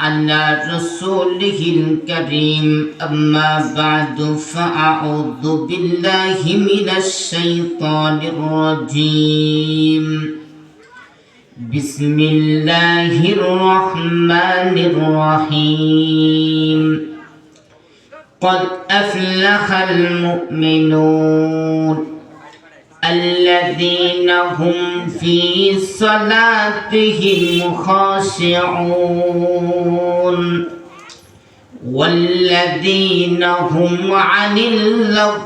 على رسوله الكريم أما بعد فأعوذ بالله من الشيطان الرجيم بسم الله الرحمن الرحيم قد أفلح المؤمنون الذين هم في صلاتهم خاشعون والذين هم عن اللغو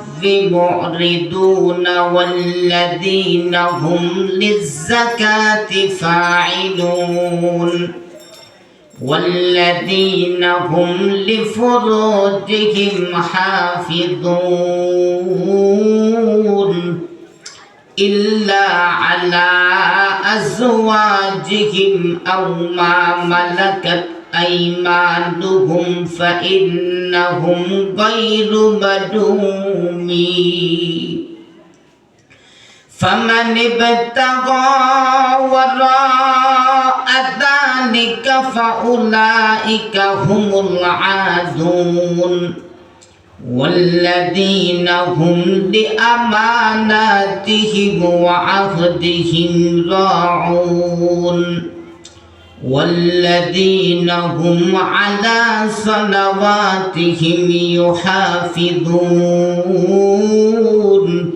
معرضون والذين هم للزكاة فاعلون والذين هم لفروجهم حافظون إلا على أزواجهم أو ما ملكت أيمانهم فإنهم غير ملومين فمن ابتغى وراء ذلك فأولئك هم العادون والذين هم لأماناتهم وعهدهم راعون والذين هم على صلواتهم يحافظون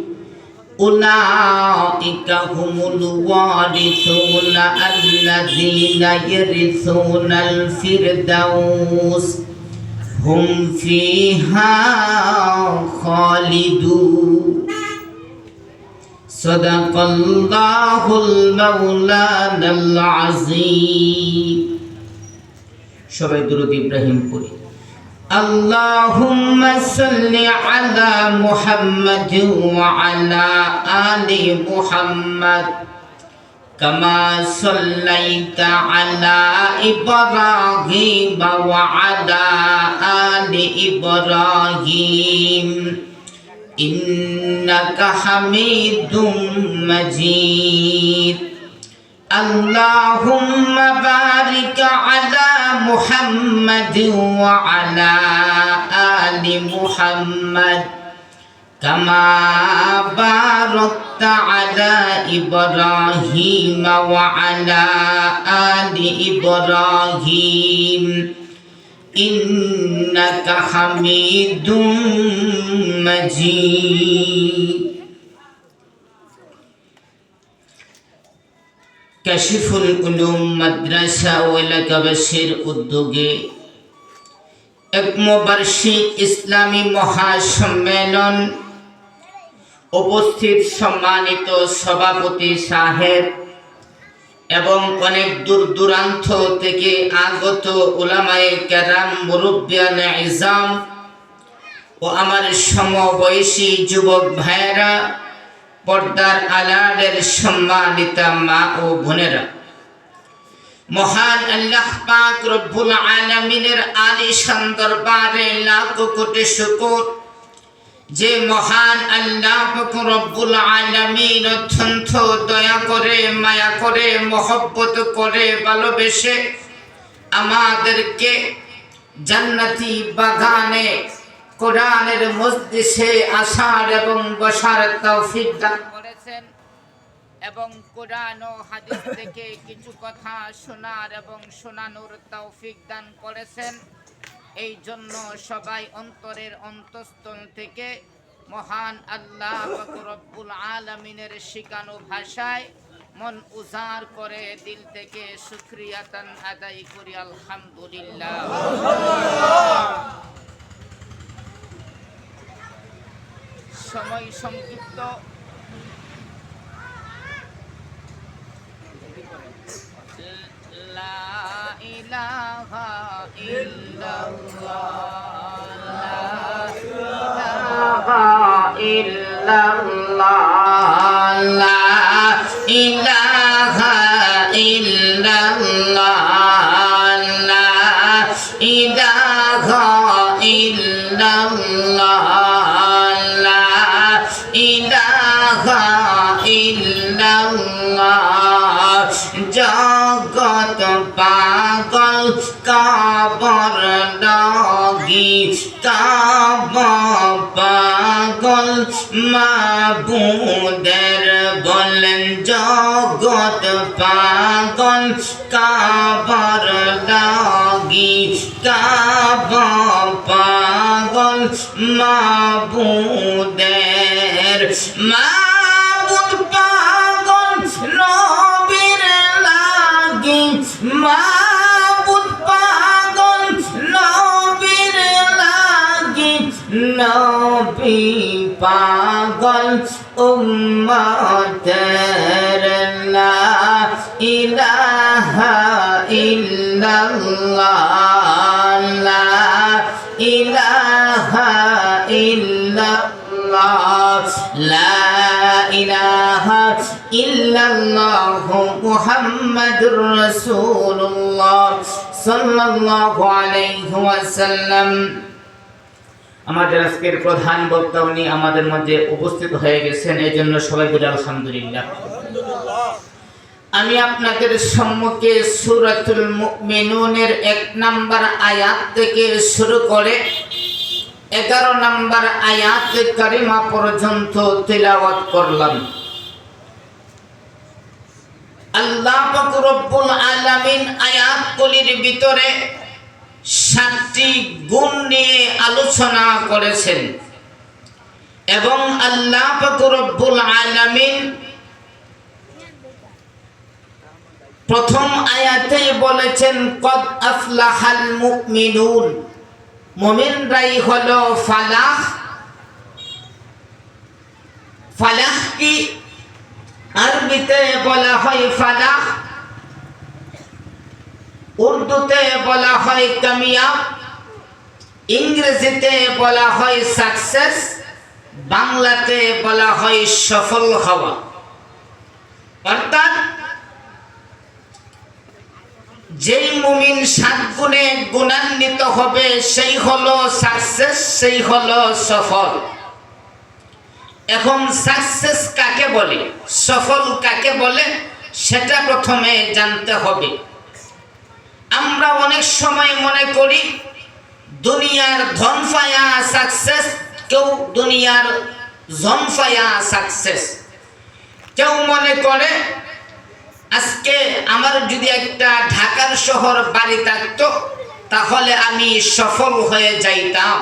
أولئك هم الوارثون الذين يرثون الفردوس هم فيها خالدون صدق الله المولانا العظيم সবাই দুরূদ ইব্রাহিম পড়ি اللهم صل على محمد وعلى آل محمد كما صليت على إبراهيم وعلى آل إبراهيم إنك حميد مجيد اللهم بارك على محمد وعلى آل محمد كما باركت على إبراهيم وعلى آل إبراهيم إنك حميد مجيد কাশিফুল উলুম মাদ্রাসা ও এলাকাবাসীর উদ্যোগে একমবার্ষিক ইসলামী মহাসম্মেলন উপস্থিত সম্মানিত সভাপতি সাহেব এবং অনেক দূর দূরান্ত থেকে আগত উলামায়ে কেরাম মুরব্বিয়ানে ইজাম ও আমার সমবয়সী যুবক ভাইয়েরা পর্দার আড়ালের সম্মানিতা মা ও বোনেরা মহান আল্লাহ পাক রব্বুল আলামিনের আলিশান দরবারে লাখ কোটি শুকর যে মহান আল্লাহ পাক রব্বুল আলামিন অত্যন্ত দয়া করে মায়া করে মহব্বত করে ভালোবেসে আমাদেরকে জান্নাতি বাগানে কোরআনের মজলিসে আসার এবং বসার তৌফিক দান করেছেন এবং কোরআন ও হাদিস থেকে কিছু কথা শোনার এবং শোনানোর তৌফিক দান করেছেন। এই জন্য সবাই অন্তরের অন্তঃস্থল থেকে মহান আল্লাহ পাক রব্বুল আলামিনের শিখানো ভাষায় মন উজাড় করে দিল থেকে শুকরিয়াতান আদায় করি আলহামদুলিল্লাহ। সময় সংক্ষিপ্ত, লা ইলাহা ইল্লাল্লাহ লা ইলাহা ইল্লাল্লাহ লা ইলাহা ইল্লাল্লাহ লা ইলাহা ইল্লাল্লাহ ইলাহা ইল্লাল্লাহ। জগৎ পাগল কাবার লাগি কাবা পাগল মাবুদের বলেন জগৎ পাগল কাবার লাগি কাবা পাগল মাবুদের মাবুদ পাগল নবীর লাগি মাবুদ পাগল নবীর লাগি নবী পাগল উম্মতের লা ইলাহা ইল্লাল্লাহ লা ইলাহা ইল্লাল্লাহ লা ইলাহা ইল্লাল্লাহ মুহাম্মাদুর রাসূলুল্লাহ সাল্লাল্লাহু আলাইহি ওয়াসাল্লাম। আমাদের আজকের প্রধান বক্তা উনি আমাদের মধ্যে উপস্থিত হয়ে গেছেন, এই জন্য সবাই বলি আলহামদুলিল্লাহ। আমি আপনাদের সম্মুখে সূরাতুল মুমিনুনের 1 নম্বর আয়াত থেকে শুরু করে 11 নম্বর আয়াত কারিমা পর্যন্ত তিলাওয়াত করলাম। আল্লাহ পাক রব্বুল আলামিন আয়াতগুলির ভিতরে 7টি গুণ নিয়ে আলোচনা করেছেন এবং আল্লাহ পাক রব্বুল আলামিন প্রথম আয়াতেই বলেছেন কদ আফলাহাল মুমিনুন, মুমিনরাই হলো ফালাহ। ফালাহ কি আরবিতে বলা হয় ফালাহ, উর্দুতে বলা হয় কামিয়াব, ইংরেজিতে বলা হয় সাকসেস, বাংলাতে বলা হয় সফল হওয়া। অর্থাৎ যেই মুমিন 7 গুণে গুণান্বিত হবে সেই হলো সাকসেস, সেই হলো সফল। এখন সাকসেস কাকে বলে, সফল কাকে বলে, সেটা প্রথমে জানতে হবে। আমরা অনেক সময় মনে করি দুনিয়ার ধন পায়া সাকসেস, কেউ দুনিয়ার জন পায়া সাকসেস। কেউ মনে করে আজকে আমার যদি একটা ঢাকার শহর বাড়ি থাকতো তাহলে আমি সফল হয়ে যাইতাম।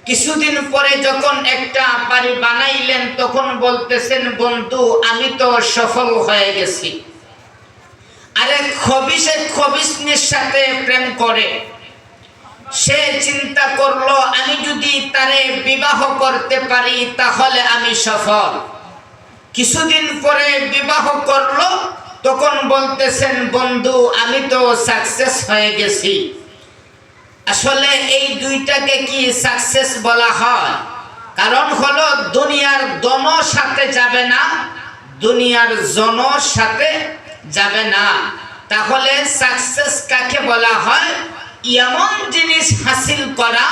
কিছুদিন পরে যখন একটা বাড়ি বানাইলেন তখন বলতেছেন বন্ধু আমি তো সফল হয়ে গেছি। আরে খবিসে খবিসনির সাথে প্রেম করে, সে চিন্তা করলো আমি যদি তারে বিবাহ করতে পারি তাহলে আমি সফল। কিছুদিন পরে বিবাহ করলো তখন বলতেছেন বন্ধু আমি তো সাকসেস হয়ে গেছি। আসলে এই দুইটাকে কি সাকসেস বলা হয়? কারণ হলো দুনিয়ার দোনো সাথে যাবে না, দুনিয়ার জনও সাথে যাবে না। তাহলে সাকসেস কাকে বলা হয়? এমন জিনিস হাসিল করা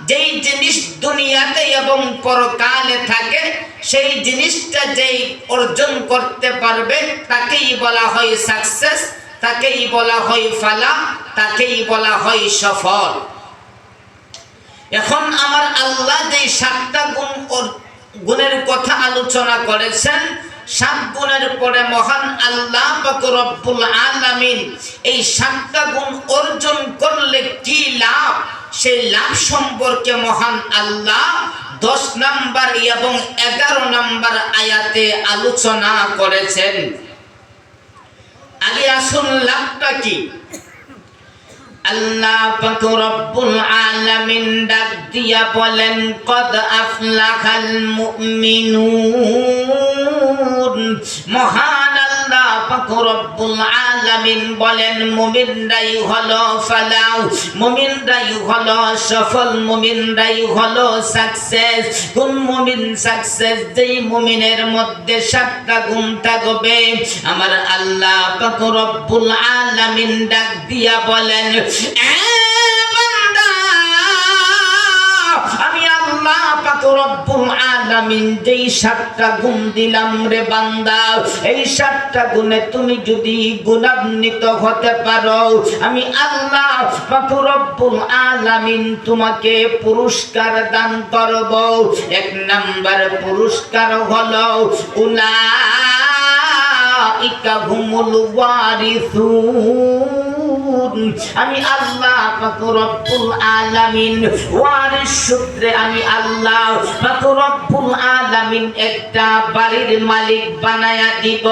যেই জিনিস দুনিয়াতে এবং পরকালে থাকে, সেই জিনিসটা যেই অর্জন করতে পারবে তাকেই বলা হয় সাকসেস, তাকেই বলা হয় ফালাহ, তাকেই বলা হয় সফল। এখন আমার আল্লাহ যে 7টা গুণের কথা আলোচনা করেছেন, 7 গুণের পরে মহান আল্লাহ পাক রব্বুল আলামিন এই 7টা গুণ অর্জন করলে কি লাভ, সেই লাভ সম্পর্কে মহান আল্লাহ 10 নম্বর এবং 11 নম্বর আয়াতে আলোচনা করেছেন। আগে আসুন লাভটা কি। আল্লাহ পাক রব্বুল আলামিন ডাক দিয়া বলেন কদ আফলাহাল মুমিনুন। মহান আল্লাহ পাক রব্বুল আলামিন বলেন মুমিনরাই হলো ফালাহ, মুমিনরাই হলো সফল, মুমিনরাই হলো সাকসেস। কোন মুমিন সাকসেস? যেই মুমিনের মধ্যে 7টা গুণ থাকবে। আমার আল্লাহ পাক রব্বুল আলামিন ডাক দিয়া বলেন আমি আল্লাহ পাক রব্বুল আলামিন যেই 7টা গুণ দিলাম রে বান্দা, এই 7টা গুণে তুমি যদি গুণান্বিত হতে পারো, আমি আল্লাহ পাক রব্বুল আলামিন তোমাকে পুরস্কার দান করব। 1 নাম্বার পুরস্কার হলো উলাইকা হুমুল ওয়ারিসুন। আমি আল্লাহ পাক রব্বুল আলামিন ওয়ারিস সূত্রে আমি আল্লাহ পাক রব্বুল আলামিন একটা বাড়ির মালিক বানায়া দিব।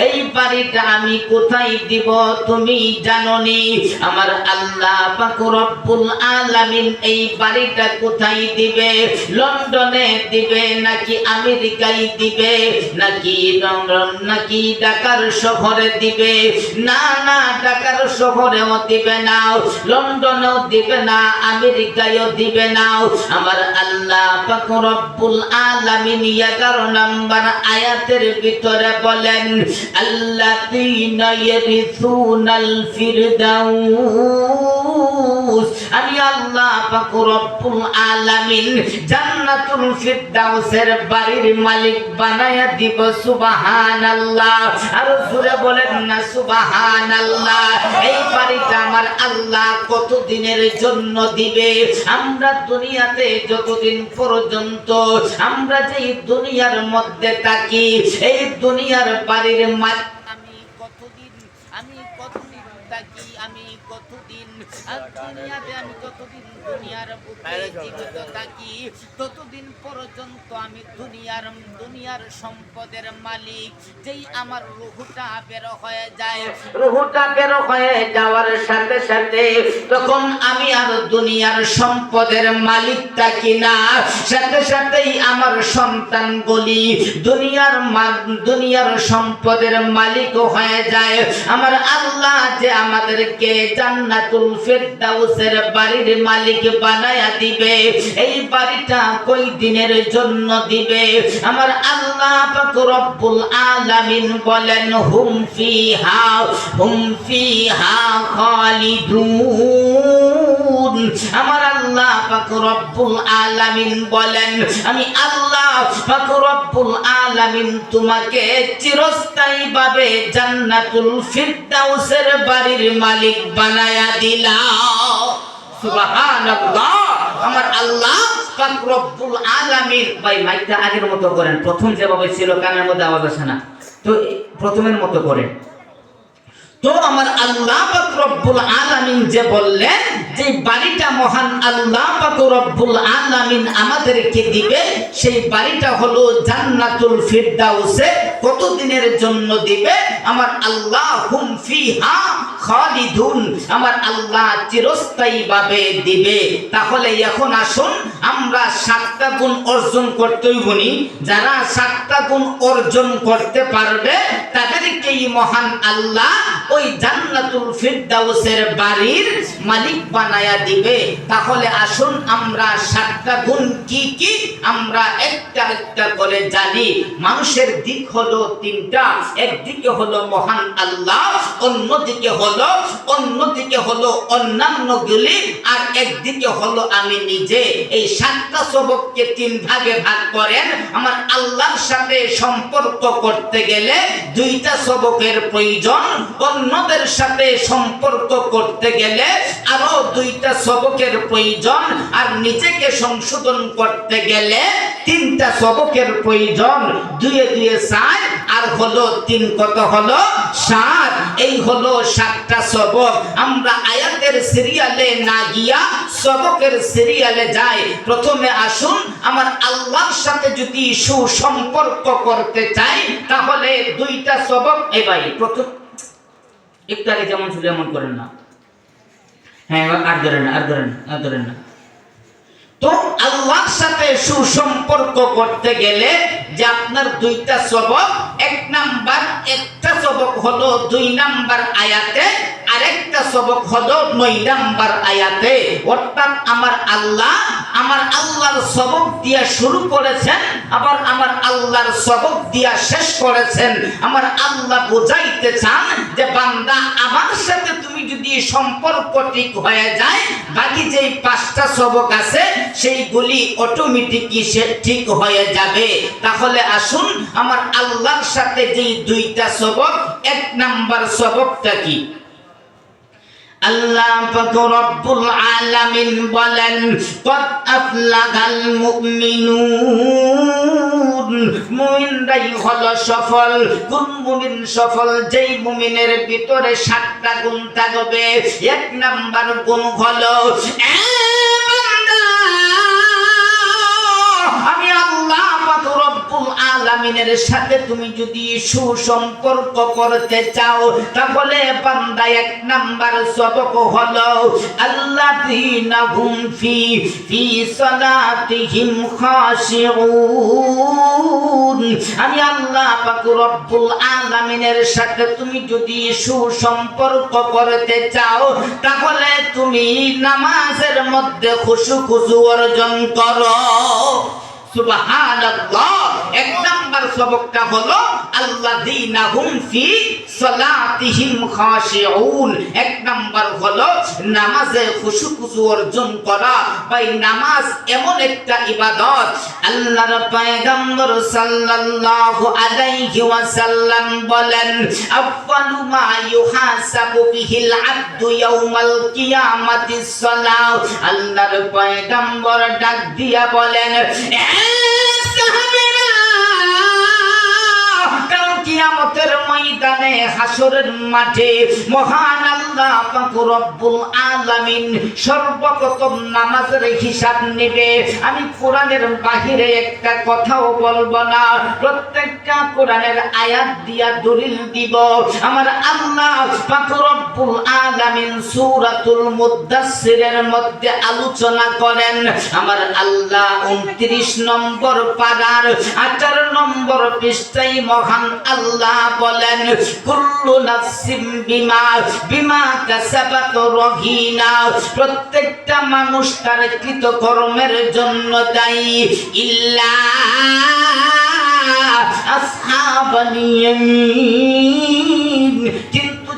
এই বাড়িটা আমি কোথায় দিব তুমি জানোনি? আমার আল্লাহ পাক রব্বুল আলামিন এই বাড়িটা কোথায় দিবে? লন্ডনে দিবে নাকি আমেরিকায় দিবে নাকি নাকি ঢাকার শহরে দিবে? না না, ঢাকার শহরেও দিবে না, লন্ডনেও দিবে না, আমেরিকায়ও দিবে না। আমার আল্লাহ পাক রব্বুল আলামিন 11 নম্বর আয়াতের ভিতরে বলেন, আল্লাযীনা ইয়ারিসুনাল ফিরদাউস। আমি আল্লাহ পাক রব্বুল আলামিন জান্নাতুল ফিরদাউসের বাড়ির মালিক বানায়া দিব। সুবহানাল্লাহ। আর জোরে বলেন না সুবহানাল্লাহ। এই বাড়িটা আমার আল্লাহ কতদিনের জন্য দিবে? আমরা দুনিয়াতে যতদিন পর্যন্ত আমরা যে দুনিয়ার মধ্যে থাকি, এই দুনিয়ার বাড়ির আমি কতদিন থাকি, আমি কতদিন দুনিয়াতে, আমি কতদিন দুনিয়ার বুকে জীবিত থাকি, ততদিন পর্যন্ত আমি দুনিয়ার সম্পদের মালিক। যেই আমার রুহটা বের হয়ে যায়, রুহটা বের হয়ে যাওয়ার সাথে সাথে তখন আমি আর দুনিয়ার সম্পদের মালিক থাকি না, সাথে সাথেই আমার সন্তানগুলি দুনিয়ার সম্পদের মালিক হয়ে যায়। আমার আল্লাহ যে আমাদেরকে জান্নাতুল ফিরদাউসের বাড়ির মালিক বানায়া দিবে, এই বাড়িটা কই দিনের জন্য দিবে? আমার আল্লাহ পাক রব্বুল আলামিন বলেন, হুম ফিহা খালিদুন। আমার আল্লাহ পাক রব্বুল আলামিন বলেন, আমি আল্লাহ পাক রব্বুল আলামিন তোমাকে চিরস্থায়ীভাবে জান্নাতুল ফিরদাউসের বাড়ির মালিক বানায়া দিলাম। সুবহানাল্লাহ। আমার আল্লাহ পাক রব্বুল আলামিন। ভাই মাইকটা আগের মতো করেন, প্রথম যেভাবে ছিল কানের মধ্যে আওয়াজ আসে না, তো প্রথমের মতো করেন। তো আমার আল্লাহ পাক রব্বুল আলামিন যে বললেন যে বাড়িটা মহান আল্লাহ পাক রব্বুল আলামিন আমাদেরকে দিবে, সেই বাড়িটা হলো জান্নাতুল ফিরদাউসে। কতদিনের জন্য দিবে? আমার আল্লাহ হুম ফিহা খালিদুন। আমার আল্লাহ চিরস্থায়ীভাবে দিবে। তাহলে এখন আসুন আমরা 7টা গুণ অর্জন করতেই গুনি। যারা 7টা গুণ অর্জন করতে পারবে তাদেরকেই মহান আল্লাহ ওই জান্নাতুল ফিরদাউসের বাড়ির মালিক বানায়া দিবে। তাহলে আসুন আমরা 7টা গুণ কি কি আমরা একটা একটা করে জানি। মানুষের দিক হলো 3টা। একদিকে হলো মহান আল্লাহ, অন্যদিকে হলো অন্যান্যগুলি, আর একদিকে হলো আমি নিজে। এই 7টা সবককে 3 ভাগে ভাগ করেন। আমার আল্লাহর সাথে সম্পর্ক করতে গেলে 2টা সবকের প্রয়োজন, অন্যদের সাথে সম্পর্ক করতে গেলে আরো 2টা সবকের প্রয়োজন, আর নিজেকে সংশোধন করতে গেলে 3টা সবকের প্রয়োজন। 2 এ 2 4, আর হলো 3 কত হলো 7। এই হলো 7টা সবক। আমরা আয়াতের সিরিয়ালে না গিয়া সবকের সিরিয়ালে যাই। প্রথমে আসুন আমার আল্লাহর সাথে যদি সুসম্পর্ক করতে চাই তাহলে 2টা সবক। এই ভাই প্রথম একটু আগে যেমন ছিল এমন করেন না। হ্যাঁ, আর ধরেন না। তো আল্লাহর সাথে সুসম্পর্ক করতে গেলে যে আপনার 2টা সবক, একটা সবক হলো 2 নাম্বার আয়াতে, আরেকটা সবক হলো 9 নাম্বার আয়াতে। অর্থাৎ আমার আল্লাহ আমার আল্লাহর সবক দিয়া শুরু করেছেন, আবার আমার আল্লাহর সবক দিয়া শেষ করেছেন। আমার আল্লাহ বোঝাইতে চান যে বান্দা আমার সাথে তুমি যদি সম্পর্ক ঠিক হয়ে যায়, বাকি যেই 5টা সবক আছে সেইগুলি অটোমেটিকই ঠিক হয়ে যাবে। তাহলে আসুন আমার আল্লাহর সাথে যেই 2টা সবক, 1 নাম্বার সবকটা কি? আল্লাহ পাক রব্বুল আলামিন বলেন, কদ আফলাহাল মুমিনুন, মুমিনরাই হলো সফল। কোন মুমিন সফল? যেই মুমিনের ভিতরে 7টা গুণ থাকবে। 1 নাম্বার গুণ হলো আমি আল্লাহ পাক রব্বুল আলামিনের সাথে তুমি যদি সুসম্পর্ক করতে চাও, তাহলে বান্দা 1 নাম্বার সবক হলো আল্লাযীনা হুম ফি সালাতিহিম খাশিউন। আমি আল্লাহ পাক রব্বুল আলামিনের সাথে তুমি যদি সুসম্পর্ক করতে চাও, তাহলে তুমি নামাজের মধ্যে খুশু অর্জন করো। সুবহানাল্লাহ। 1 নাম্বার সবকটা হলো আল্লাযীনা হুম ফি সালাতিহিম খাশিউন। 1 নাম্বার হলো নামাজে খুশু অর্জন করা। ভাই নামাজ এমন একটা ইবাদত, আল্লাহর পয়গম্বর সাল্লাল্লাহু আলাইহি ওয়াসাল্লাম বলেন, আফদালু মা ইউহাসাবু বিহিল আবদু ইয়াউমাল কিয়ামাতিস সালাহ। আল্লাহর পয়গম্বর ডাক দিয়া বলেন, কিয়ামতের ময়দানে, হাসরের মাঠে মহান আল্লাহ পাক রব্বুল আলামিন সর্বপ্রথম নামাজের হিসাব নেবে। আমি কোরআনের বাহিরে একটা কথাও বলবো না, প্রত্যেকটা কোরআনের আয়াত দিয়া দলিল দিব। আমার আল্লাহ পাক রব্বুল আলামিন সূরাতুল মুদ্দাসসিরের মধ্যে আলোচনা করেন। আমার আল্লাহ 29 নম্বর পারার 18 নম্বর পৃষ্ঠায় মহান আল্লাহ বলেন, কুল্লু নাফসিম বিমা কাসাবাত রহিনা। প্রত্যেকটা মানুষ তার কৃতকর্মের জন্য দায়ী, ইল্লা আসহাবাল ইয়ামিন।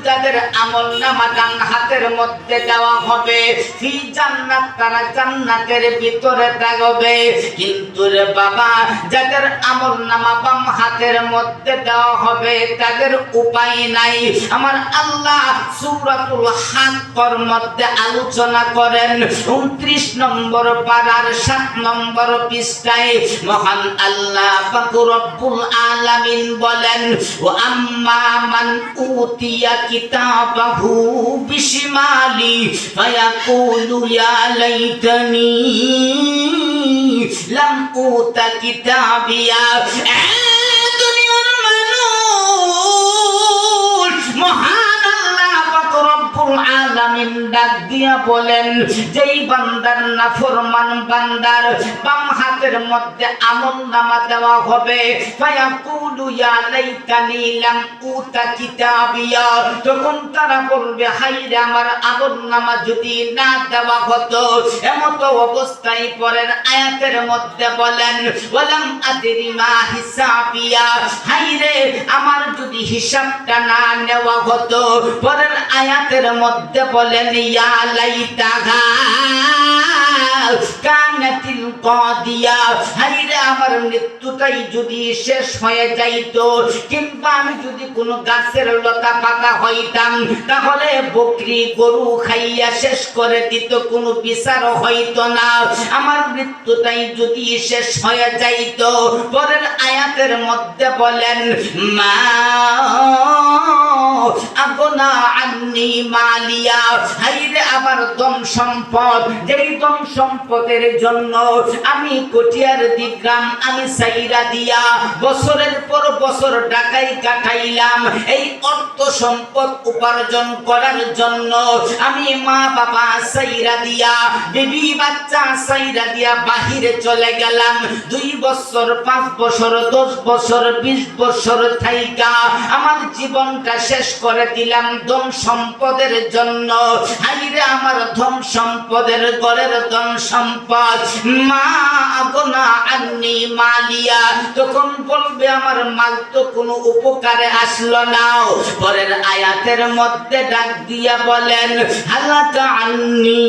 যাদের আমলনামা ডান হাতের মধ্যে দেওয়া হবে, ফি জান্নাত, তারা জান্নাতের ভিতরে থাকবে। কিন্তু রে বাবা, যাদের আমলনামা বাম হাতের মধ্যে দেওয়া হবে তাদের উপায় নাই। আমার আল্লাহ সূরাতুল হাক্কর মধ্যে আলোচনা করেন 29 নম্বর পারার 7 নম্বর পৃষ্ঠায় মহান আল্লাহ পাক রব্বুল আলামিন বলেন, ওয়া আম্মা মান উতিয়া কিতাবাহু বিশিমালি ফায়াকুলু ইয়া লাইতানি লাম উতা কিতাবিয়া। দুনিয়ার মানুষ মহান আল্লাহ পাক রব্বুল আলামিন ডাক দিয়া বলেন, যেই বান্দার নাফরমান বান্দার বাম হাতের মধ্যে আমলনামা দেওয়া হবে, ফায়াকুলু ইয়া লাইতানি লাম উতা কিতাবিয়া। তখন তারা বলবে, হায়রে আমার আমলনামা যদি না দেওয়া হতো। এমত অবস্থায় পরের আয়াতের মধ্যে বলেন, ওয়ালাম আদরি মা হিসাবিয়া। হায়রে আমার যদি হিসাবটা না নেওয়া হতো। পরের আয়াতের মধ্যে বলেন, ইয়া লাইতাহা কানাতিল কাদিয়া। হায়রে আমার মৃত্যুটাই যদি শেষ হয়ে যাইতো, কিংবা আমি যদি কোনো গাছের লতা পাতা হইতাম, তাহলে বকরি গরু খাইয়া শেষ করে দিত, কোনো বিচার হইতো না। আমার মৃত্যুটাই যদি শেষ হয়ে যাইতো। পরের আয়াতের মধ্যে বলেন, মা আগনা আন্নি মালিয়া। হায়রে আমার ধন সম্পদ, যেই ধন সম্পদের জন্য আমি কটিয়ার দিগ্রাম আমি সাইরা দিয়া বছরের পর বছর টাকাই কাটাইলাম। এই অর্থ সম্পদ উপার্জন করার জন্য আমি মা বাবা সাইরা দিয়া, বিবি বাচ্চা সাইরা দিয়া বাহিরে চলে গেলাম। 2 বছর 5 বছর 10 বছর 20 বছর থাইকা আমার জীবনটা শেষ করে দিলাম ধন সম্পদের জন্য। হাইরে আমার ধন সম্পদের ঘরের ধন সম্পদ, মা আগনা আন্নি মালিয়া, তখন বলবে আমার মাল তো কোনো উপকারে আসলো না। পরের আয়াতের মধ্যে ডাক দিয়া বলেন হালাকা আন্নি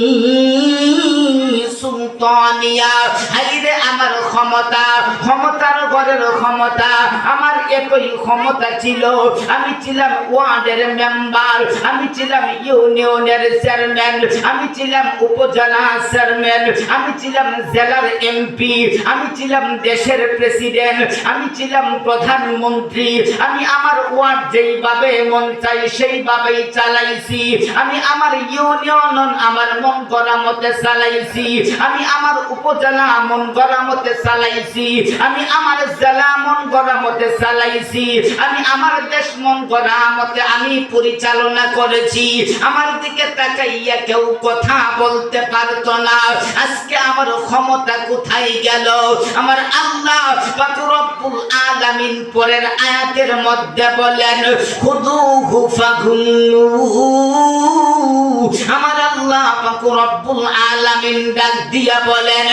সুলতানিয়া, হাইরে আমার ক্ষমতা, ক্ষমতার ঘরের ক্ষমতা, আমার একই ক্ষমতা ছিল। আমি ছিলাম ওয়ার্ডের মেম্বার, আমি ছিলাম ইউনিয়নের চেয়ারম্যান, আমি ছিলাম উপজেলা চেয়ারম্যান, আমি ছিলাম জেলার এমপি, আমি ছিলাম দেশের প্রেসিডেন্ট, আমি ছিলাম প্রধানমন্ত্রী। আমি আমার ওয়ার্ড যেইভাবে মন চাই সেইভাবেই চালাইছি। আমি আমার ইউনিয়ন আমার মন করা মতে চালাইছি। আমি আমার উপজেলা মন করা মতে চালাইছি। আমি আমার জেলা মন করা মতে চালাইছি। আমি আমার দেশ মন করা মতে আমি পরিচালনা করেছি। আমার দিকে তাকাইয়া কেউ কথা বলতে পারতো না। আজকে আমার ক্ষমতা কোথায় গেল? আমার আল্লাহ পাক রব্বুল আলামিন পরের আয়াতের মধ্যে বলেন খুযুহু ফাগুল্লুহু, আমার আল্লাহ পাক রব্বুল আলামিন ডাক দিয়া বলেন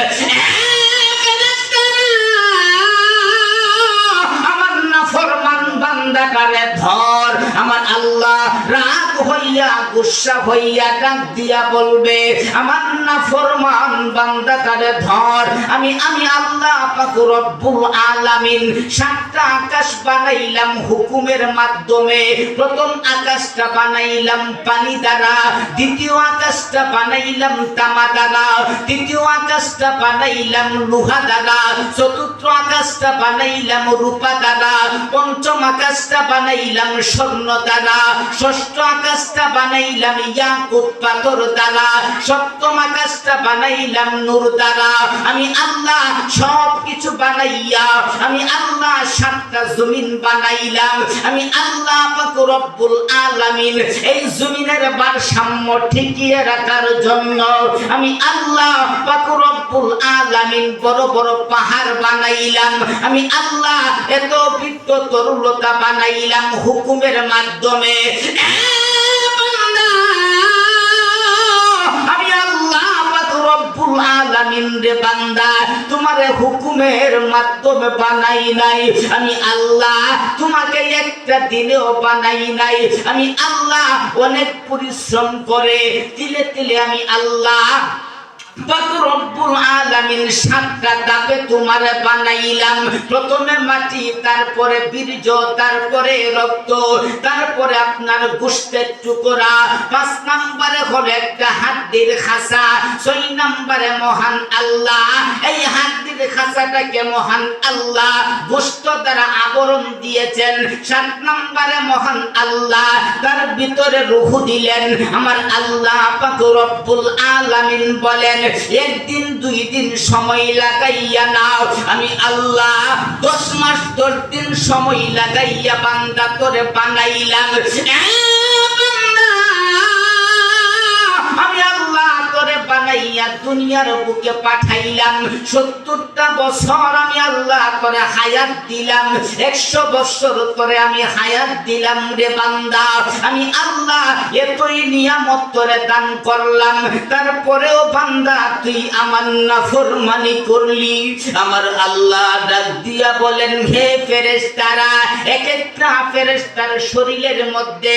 আমার নাফরমান বান্দাটারে ধর। আমার আল্লাহ রাগ হইয়া গুসা হইয়া ডাক দিয়া বলবে আমার নাফরমান বান্দাটারে ধর। আমি আল্লাহ পাক রব্বুল আলামিন সাতটা আকাশ বানাইলাম হুকুমের মাধ্যমে। প্রথম আকাশটা বানাইলাম পানি দ্বারা, দ্বিতীয় আকাশটা বানাইলাম তামা দ্বারা, তৃতীয় আকাশটা বানাইলাম লোহা দ্বারা, চতুর্থ আকাশটা বানাইলাম রূপা দ্বারা, পঞ্চম আকাশটা বানাইলাম স্বর্ণ দ্বারা, ষষ্ঠ আকাশটা বানাইলাম ইয়াকুত পাথর দ্বারা, সপ্তম আকাশটা বানাইলাম নূর দ্বারা। আমি আল্লাহ সব কিছু বানাইয়া আমি আল্লাহ সাতটা জমিন বানাইলাম। আমি আল্লাহ পাক রব্বুল আলামিন এই জমিনের ভারসাম্য ঠিকিয়ে রাখার জন্য আমি আল্লাহ পাক রব্বুল আলামিন বড় বড় পাহাড় বানাইলাম। আমি আল্লাহ এত বৃত্ত তরুলতা বানাইলাম হুকুমের মাধ্যমে। আমি আল্লাহ পাক রব্বুল আলামিন রে বান্দা তোমারে হুকুমের মাধ্যমে বানাই নাই। আমি আল্লাহ তোমাকে একটা দিনেও বানাই নাই। আমি আল্লাহ অনেক পরিশ্রম করে তিলে তিলে আমি আল্লাহ পাক রব্বুল আলামিন সাতটা ধাপে তোমারে বানাইলাম। প্রথমে মাটি, তারপরে বীর্য, তারপরে রক্ত, তারপরে আপনার গোশতের টুকরা, 5 নম্বরে হলো একটা হাড্ডির খাঁচা, 6 নম্বরে মহান আল্লাহ এই হাড্ডির খাঁচাটাকে মহান আল্লাহ গোশত দ্বারা আবরণ দিয়েছেন। 7 নম্বরে মহান আল্লাহ তার ভিতরে রূহ দিলেন। আমার আল্লাহ পাক রব্বুল আলামিন বলেন একদিন 2 দিন সময় লাগাইয়া নাও। আমি আল্লাহ 10 মাস 10 দিন সময় লাগাইয়া বান্দা করে বানাইলাম। আমি আল্লাহ করে বানাইয়া দুনিয়ার বুকে পাঠাইলাম। 70টা বছর আমি আল্লাহ করে হায়াত দিলাম। 100 বছর করে আমি হায়াত দিলাম রে বান্দা। আমি আল্লাহ এতই নিয়ামত করে দান করলাম, তারপরেও বান্দা তুই আমার নাফরমানি করলি। আমার আল্লাহ ডাক দিয়া বলেন হে ফেরেশতারা, এক একটা ফেরেশতার শরীরের মধ্যে